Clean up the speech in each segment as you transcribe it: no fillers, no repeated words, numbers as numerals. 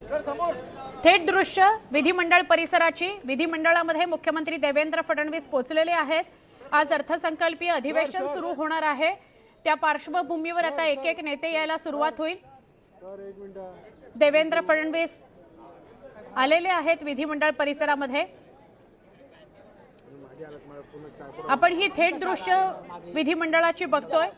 थेट दृश्य विधिमंडळ परिसराची। विधिमंडळामध्ये मुख्यमंत्री देवेंद्र फडणवीस पोहोचलेले आहेत। आज अर्थसंकल्पीय अधिवेशन सुरू होणार आहे। त्या पार्श्वभूमीवर आता एक एक नेते यायला सुरुवात होईल। देवेंद्र फडणवीस आलेले आहेत विधिमंडळ परिसरामध्ये। आपण ही थेट दृश्य विधिमंडळाची बघतोय।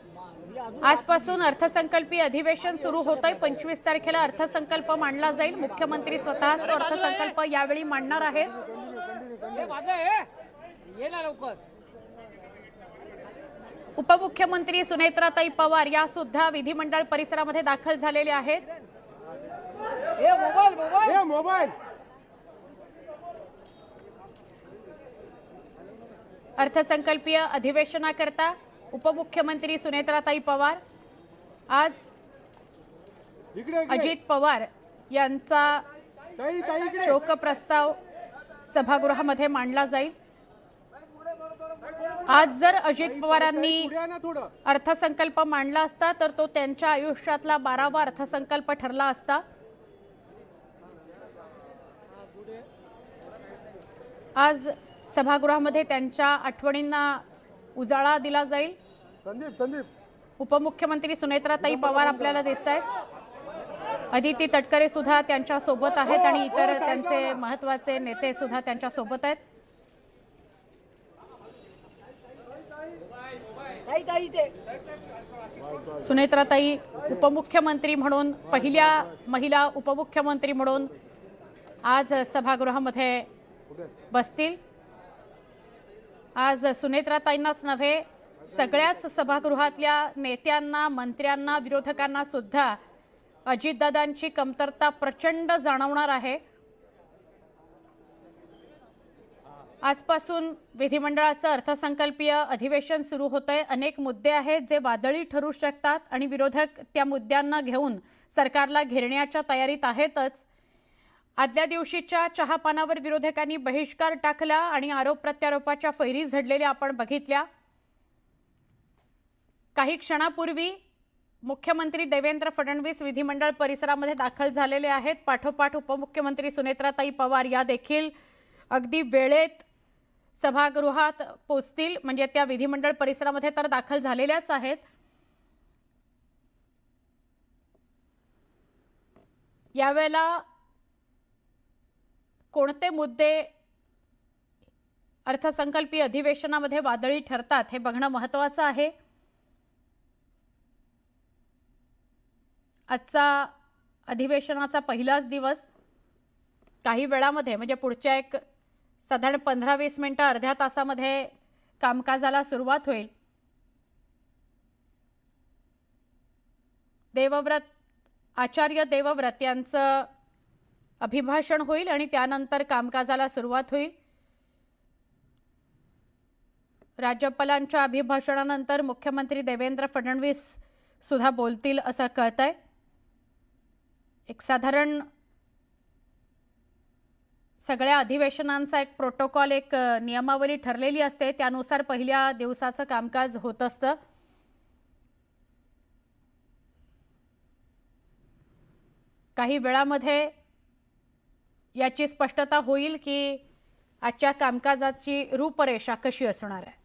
आजपासून अर्थसंकल्पीय अधिवेशन सुरू होतंय। 25 तारखेला अर्थसंकल्प मांडला जाईल। मुख्यमंत्री स्वतःच तो अर्थसंकल्प यावेळी मांडणार आहेत। उपमुख्यमंत्री सुनेत्राताई पवार या सुद्धा विधिमंडळ परिसरामध्ये दाखल झालेले आहेत। अर्थसंकल्पीय अधिवेशनाकरता उपमुख्यमंत्री सुनेत्राताई पवार आज अजित पवार यांचा शोक प्रस्ताव सभागृहामध्ये मांडला जाईल। आज जर अजित पवारांनी अर्थसंकल्प मांडला असता तर तो त्यांच्या आयुष्यातला 12वा अर्थसंकल्प ठरला असता। आज सभागृहामध्ये त्यांच्या आठवणींना उजाळा दिला जाईल। उपमुख्यमंत्री सुनेत्राताई पवार आपल्याला दिसतायत। अदिती तटकरे सुद्धा त्यांच्या सोबत आहेत आणि इतर त्यांचे महत्त्वाचे नेते सुद्धा त्यांच्या सोबत आहेत। सुनेत्राताई उपमुख्यमंत्री म्हणून पहिल्या महिला उपमुख्यमंत्री म्हणून आज सभागृहामध्ये बसतील। आज सुनेत्राताईंनाच नव्हे सगळ्याच सभागृहातल्या नेत्यांना, मंत्र्यांना, विरोधकांना सुद्धा अजितदादांची कमतरता प्रचंड जाणवणार आहे। आजपासून विधिमंडळाचं अर्थसंकल्पीय अधिवेशन सुरू होतंय। अनेक मुद्दे आहेत जे वादळी ठरू शकतात आणि विरोधक त्या मुद्द्यांना घेऊन सरकारला घेरण्याच्या तयारीत आहेतच। आदल्या दिवशीच्या चहापानावर विरोधकांनी बहिष्कार टाकला आणि आरोप प्रत्यारोपाच्या फैरी झडलेल्या आपण बघितल्या। काही क्षणापूर्वी मुख्यमंत्री देवेंद्र फडणवीस विधिमंडळ परिसरामध्ये दाखल झालेले आहेत। पाठोपाठ उपमुख्यमंत्री सुनेत्राताई पवार या देखील अगदी वेळेत सभागृहात पोहोचतील, म्हणजे त्या विधिमंडळ परिसरामध्ये तर दाखल झालेल्याच आहेत। यावेळेला कोणते मुद्दे अर्थसंकल्पीय अधिवेशनामध्ये वादळी ठरतात हे बघणं महत्त्वाचं आहे। आजचा अधिवेशनाचा पहिलाच दिवस काही वेळामध्ये म्हणजे पुढच्या एक साधारण 15-20 मिनिटं अर्ध्या तासामध्ये कामकाजाला सुरुवात होईल। आचार्य देवव्रत यांचं अभिभाषण होईल आणि त्यानंतर कामकाजाला सुरुवात होईल। राज्यपालांच्या अभिभाषणानंतर मुख्यमंत्री देवेंद्र फडणवीस सुद्धा बोलतील असं कळतंय। एक साधारण सगळ्या अधिवेशनांचा एक प्रोटोकॉल, एक नियमावली ठरलेली असते, त्यानुसार पहिल्या दिवसाचं कामकाज होत असतं। काही वेळामध्ये याची स्पष्टता होईल की आजच्या कामकाजाची रूपरेषा कशी असणार आहे।